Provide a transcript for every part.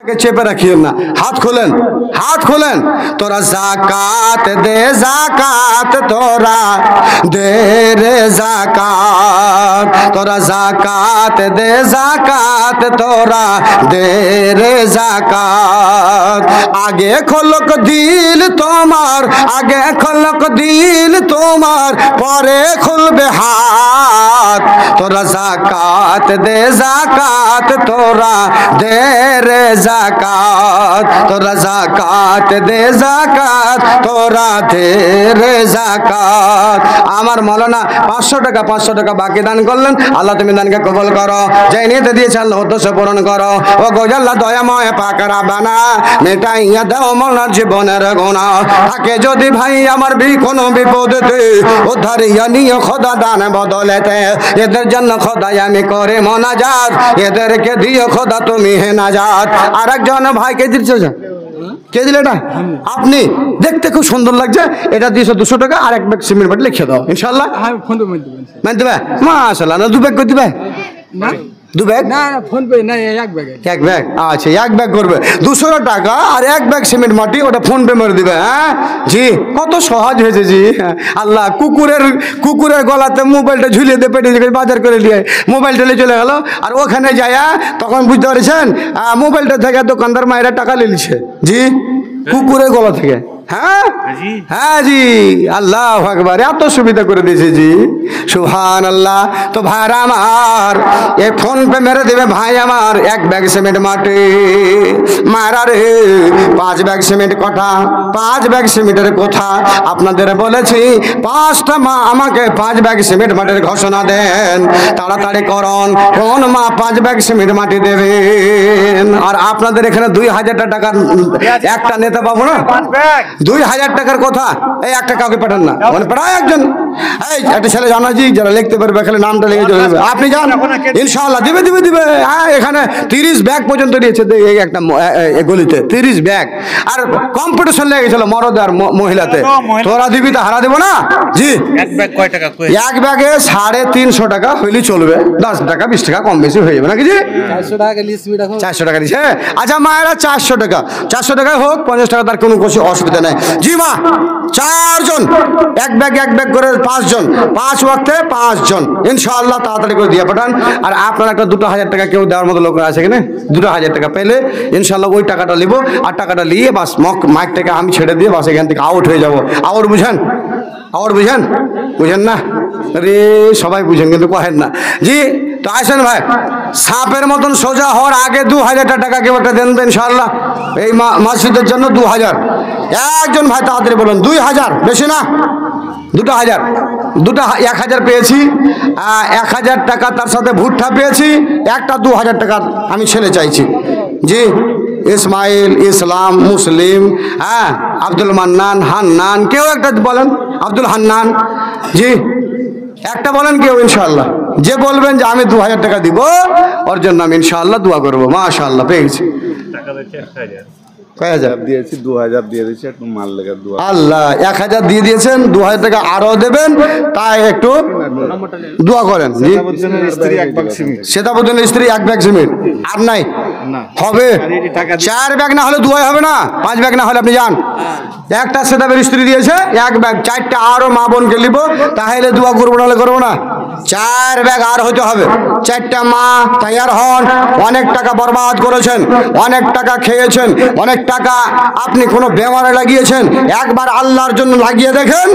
চেপে রাখিয়েন না, হাত খোলেন, হাত খোলেন। তোরা জাকাত দে, জাকাত তোরা দে রে জাকাত, তোরা জাকাত দে, জাকাত তোরা দে রে জাকাত। আগে খোলক দিল তোমার, আগে খোলক দিল তোমার, পরে খুলবে হাত। তোরা জাকাত দে, জাকাত তোরা দে রে জাকাত, তোরা জাকাত দে, জাকাত তোরা দে রে জাকাত। আমার মৌলানা 500 টাকা 500 টাকা বাকি দান করলেন। আল্লাহ তুমি দানকে কবুল করো, যে নিতে দিয়েছে আল্লাহ উদ্দেশ্য পূরণ করো। ও গোজাল্লাহ দয়াময় পাক রাব্বানা, মেটাইয়া দাও মৌলার জীবনের গুনাহ। থাকে যদি ভাই আমার কোনো বিপদেতে, উদ্ধারিয়া নিয়ে খোদা দান বদলেতে। এদের জন্য খোদাই আমি করে মোনাজাত, এদেরকে দিও খোদা তুমি হে নাজাত। আর একজন ভাইকে দিচ্ছে, কে দিলে এটা? আপনি। দেখতে খুব সুন্দর লাগছে, এটা দিয়েছো 200 টাকা। আর এক ব্যাগ সিমেন্ট বাটি লিখে দাও ইনশাল্লাহ। মানে দেবে মাশাআল্লাহ। না 2 ব্যাগ করে দিবে? না 2 ব্যাগ না, ফোন পে না, এক ব্যাগ। এক ব্যাগ, আচ্ছা এক ব্যাগ করবে 200 টাকা। আর এক ব্যাগ সিমেন্ট মাটি ওটা ফোন পে মেরে দিবে। হ্যাঁ জি, কত সহজ হয়েছে জি। আল্লাহ কুকুরের গলাতে মোবাইলটা ঝুলিয়ে দিয়ে পেটে বাজার করে দিয়ে মোবাইল টেলে চলে গেল। আর ওখানে যায়া তখন বুঝতে পারছেন মোবাইলটা থেকে দোকানদার মায়েরা টাকা নিচ্ছে জি, কুকুরের গলা থেকে। হ্যাঁ হ্যাঁ জি, আল্লাহু আকবার, এত সুবিধা করে দিয়েছে জি, সুবহানাল্লাহ। তো ভাইরা আমার, এ ফোন পে মেরে দেবে ভাই আমার এক ব্যাগ সিমেন্ট মাটি। মারা রে 5 ব্যাগ সিমেন্ট কথা, 5 ব্যাগ সিমেন্টের কথা আপনাদের বলেছি। 5টা মা আমাকে 5 ব্যাগ সিমেন্ট মাটির ঘোষণা দেন, তাড়াতাড়ি করুন। কোন মা 5 ব্যাগ সিমেন্ট মাটি দেবেন? আর আপনাদের এখানে 2000 টাকার একটা নেতা পাবো না? 2000 টাকার কথা এই একটা কাউকে পাঠান না, মানে প্রায় একজন এই একটা ছেলে জানা জি, যারা লিখতে পারবে খালি নামটা লিখে চলে যাবে। আপনি যান ইনশাআল্লাহ দিবে দিবে দিবে। হ্যাঁ এখানে 30 ব্যাগ পর্যন্ত দিয়েছে এই একটা গলিতে, 30 ব্যাগ। আর কম্পিটিশন লেগে গেছিল মরদ আর মহিলাতে। তোরা দিবি তো হারা দেবো না জি। এক ব্যাগ কয় টাকা? এক ব্যাগে 350 টাকা হইলে চলবে, 10 টাকা 20 টাকা কম বেশি হয়ে যাবে নাকি জি। 400 টাকা লিস্ট, 400 টাকা দিচ্ছে। আচ্ছা মায়েরা 400 টাকা, 400 টাকায় হোক, 50 টাকা তার কোনো অসুবিধা নেই জি। মা 4 জন, এক ব্যাগ করে 5 জন, 5 ওয়াক্তে 5 জন ইনশাআল্লাহ তাড়াতাড়ি করে দিয়ে পাঠান। আর আপনার একটা 2000 টাকা কেউ দেওয়ার মতো লোক আছে কিনা? 2000 টাকা পেলে ইনশাআল্লাহ ওই টাকাটা নিব। আর টাকাটা নিয়ে বাস মাইকটাকে আমি ছেড়ে দিয়ে বাস এখান থেকে আউট হয়ে যাব। আউট বুঝেন? আউট বুঝেন? বুঝেন না রে? সবাই বুঝেন কিন্তু কহেন না জি। তো আসেন ভাই, সাপের মতন সোজা হওয়ার আগে 2000 টাকা কেউ একটা দেন তো ইনশাআল্লাহ এই মসজিদের জন্য। 2000 একজন ভাই তাড়াতাড়ি বলুন। 2000 বেশি না? 2000 1000 পেয়েছি, 1000 টাকা তার সাথে ভুট্টা পেয়েছি, একটা 2000 টাকা আমি ছেলে চাইছি জি। ইসমাইল, ইসলাম, মুসলিম, হ্যাঁ আব্দুল মান্নান, হান্নান, কেউ একটা বলেন। আব্দুল হান্নান জি, একটা বলেন কেউ ইনশাআল্লাহ। যে বলবেন যে আমি 2000 টাকা দিব, ওর জন্য আমি ইনশাআল্লাহ দোয়া করবো। মাশাআল্লাহ পেয়েছি। কয় হাজার দিয়েছি? 2000 দিয়ে দিয়েছি, একটু মাল লেগে আল্লাহ 1000 দিয়ে দিয়েছেন, 2000 টাকা আরো দেবেন, তাই একটু দোয়া করেন। সেতাবুদ্দিনের স্ত্রী 1 ব্যাগ সিমেন্ট আর নাই হবে। 4 ব্যাগ না হলে দোয়া হবে না, 5 ব্যাগ না হলে আপনি যান। একটা সেতাবের স্ত্রী দিয়েছে 1 ব্যাগ, 4টা আরো মা বোনকে নিব, তাহলে দোয়া করবো না হলে করবো না। 4 ব্যাগ আর হতে হবে। 4টা মা তৈয়ার হন। অনেক টাকা বরবাদ করেছেন, অনেক টাকা খেয়েছেন, অনেক টাকা আপনি কোনো বেমারে লাগিয়েছেন। একবার আল্লাহর জন্য লাগিয়ে দেখেন,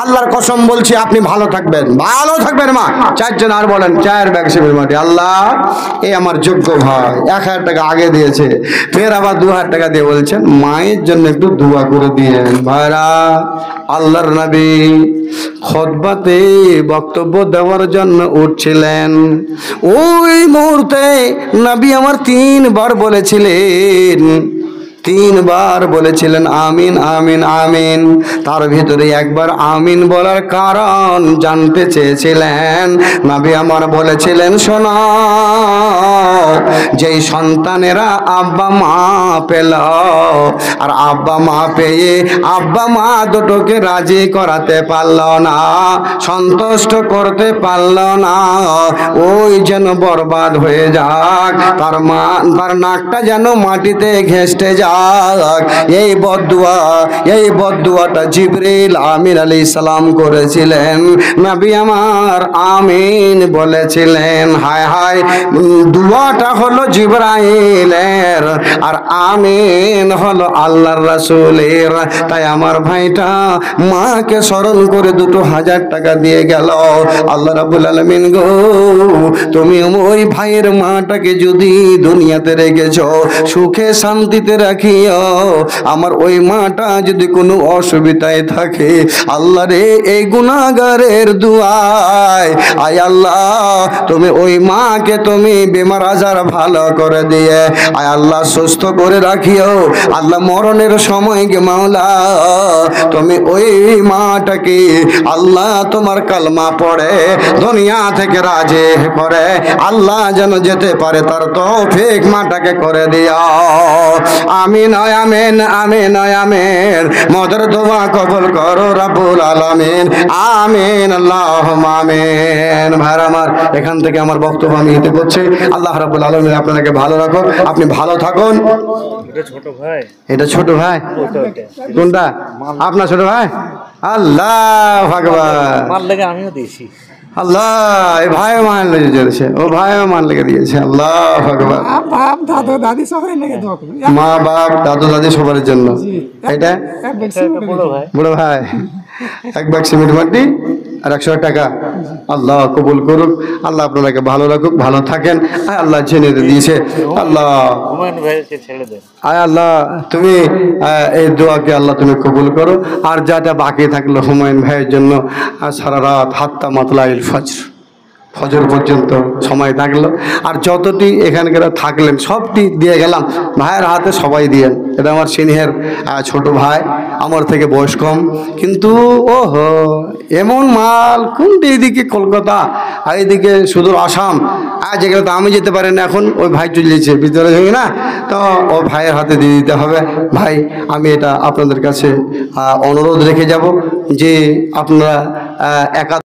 আল্লাহর কসম বলছি আপনি ভালো থাকবেন, ভালো থাকবেন মা। 4 জন আর বলেন 4 ব্যাগ সিমেন্ট মাটি। আল্লাহ এই আমার যোগ্য ভাই 1000 টাকা আগে দিয়েছে, ফের আবার 2000 টাকা দিয়ে বলছেন মায়ের জন্য একটু দোয়া করে দিয়েন। ভাইরা, আল্লাহর নবী খুতবাতে বক্তব্য দেওয়ার জন্য উঠছিলেন, ওই মুহূর্তে নবী আমার 3 বার বলেছিলেন 3 বার বলেছিলেন আমিন আমিন আমিন। তার ভিতরে একবার আমিন বলার কারণ জানতে চেয়েছিলেন। নবী আমার বলেছিলেন, শোনো, যেই সন্তানেরা আব্বা মা পেল, আর আব্বা মা পেয়ে আব্বা মা দুটোকে রাজি করাতে পারল না, সন্তুষ্ট করতে পারল না, ওই যেন বরবাদ হয়ে যাক, তার নাকটা যেন মাটিতে ঘেঁষতে যাক। এই বদদুয়াটা জিবরিল আমিন আলাইহিস সালাম করেছিলেন। নবী আমার আমিন বলেছিলেন। হায় হায়, দুয়াটা হলো জিবরাইলের আর আমিন হলো আল্লাহর রাসূলের। তাই আমার ভাইটা মাকে স্মরণ করে 2000 টাকা দিয়ে গেল। আল্লাহ রাব্বুল আলামিন গো, তুমি ওই ভাইয়ের মাটাকে যদি দুনিয়াতে রেখেছো, সুখে শান্তিতে রাখিও। আমার ওই মাটা যদি কোনো অসুবিধায় থাকে, আল্লাহ রে, এই গুনাহগারের দুআয় আয় আল্লাহ, তুমি ওই মাকে তুমি বেমার আজার ভালো করে দিয়ে আয় আল্লাহ সুস্থ করে রাখিও। আল্লাহ মরণের সময় গে মাওলা, তুমি ওই মাটাকে আল্লাহ তোমার কালমা পড়ে দুনিয়া থেকে রাজি করে আল্লাহ যেন যেতে পারে তার তৌফিক মাটাকে করে দিও। আমিন আমিন আমিন আমিন। মদের দোয়া কবুল করো রাব্বুল আলামিন। আমিন আল্লাহুম্মা আমিন। ভাইরা আমার, এখান থেকে আমার বক্তব্য আমি এতে করছি। আল্লাহ রাব্বুল আলামিন আপনাকে ভালো রাখো, আপনি ভালো থাকুন। এটা ছোট ভাই, এটা ছোট ভাই, কোনটা আপনার ছোট ভাই? আল্লাহু আকবার। মাল লেগে আমিও দিয়েছি। আল্লাহ, এই ভাইও মান লেগে দিয়েছে, ও ভাইও মান লেগে দিয়েছে। আল্লাহু আকবার। বাপ দাদু দাদি সবার লেগে দোয়া করুন। মা বাপ দাদু দাদি সবার জন্য। এটা বড় ভাই, 1 ব্যাগ সিমেন্ট মাটি আর 100 টাকা। আল্লাহ কবুল করুক, আল্লাহ আপনাকে ভালো রাখুক, ভালো থাকেন। আল্লাহ জেনে দিয়েছে। আল্লাহ আল্লাহ তুমি এই দোয়াকে আল্লাহ তুমি কবুল করো। আর যাটা বাকি থাকলো হুমায়ুন ভাইয়ের জন্য, সারা রাত হাত্তা মাতলাইল ফজর পর্যন্ত সময় থাকলো। আর যতটি এখানকার থাকলেন সবটি দিয়ে গেলাম ভাইয়ের হাতে, সবাই দিয়েন। এটা আমার সিনিয়র ছোট ভাই, আমার থেকে বয়স কম, কিন্তু ওহো এমন মাল কোনটি, এইদিকে কলকাতা আর এইদিকে সুদূর আসাম, যেগুলো তো আমি যেতে পারি না, এখন ওই ভাই চলেছে ভিতরে না, তো ও ভাইয়ের হাতে দিয়ে দিতে হবে। ভাই, আমি এটা আপনাদের কাছে অনুরোধ রেখে যাব যে আপনারা একা